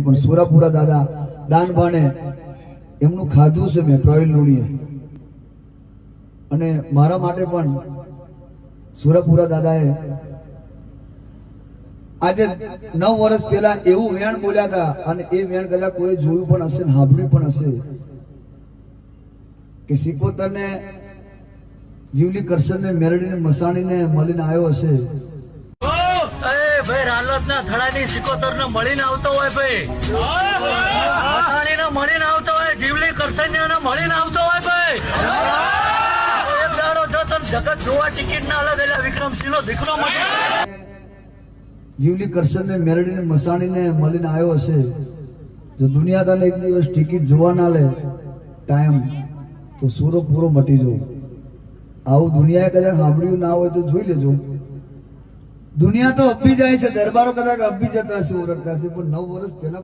નહીં, પણ સુરાપુરા દાદા દાન ભાણે એમનું ખાધું છે મેં પ્રવીણ લુણીએ, અને મારા માટે પણ સુરાપુરા દાદાએ આજે 9 વર્ષ પહેલા એવું વેણ બોલ્યા હતા, અને એ વેણ કદાચ કોઈ જોયું પણ હશે ને સાંભળ્યું પણ હશે કે સિકોતરને જીવલી કરશનને મેરડીને મસાણીને મળીને આવ્યો હશે. ભાઈ રાલોદના થડાની સિકોતરને મળીને આવતો હોય, ભાઈ મસાણીને મળીને આવતો હોય, જીવલી કરશનને મળીને આવતો હોય, ભાઈ એક દાડો જો તને જગત જોવા ટિકિટ ના અલગ એટલે વિક્રમસિંહનો દીકરો મળે. જીવલી કરશનને મેરડીને મસાણીને મળીને આવ્યો હશે. જો દુનિયા તને એક દિવસ ટિકિટ જોવા ના લે ટાઈમ, તો સૂરો પૂરો મટી જવું. આવું દુનિયાએ કદાચ સાંભળ્યું ના હોય તો જોઈ લેજો. દુનિયા તો અભી જાય છે, દરબારો કદાચ અભી જતા હશે, ઓળખતા હશે, પણ 9 વર્ષ પહેલા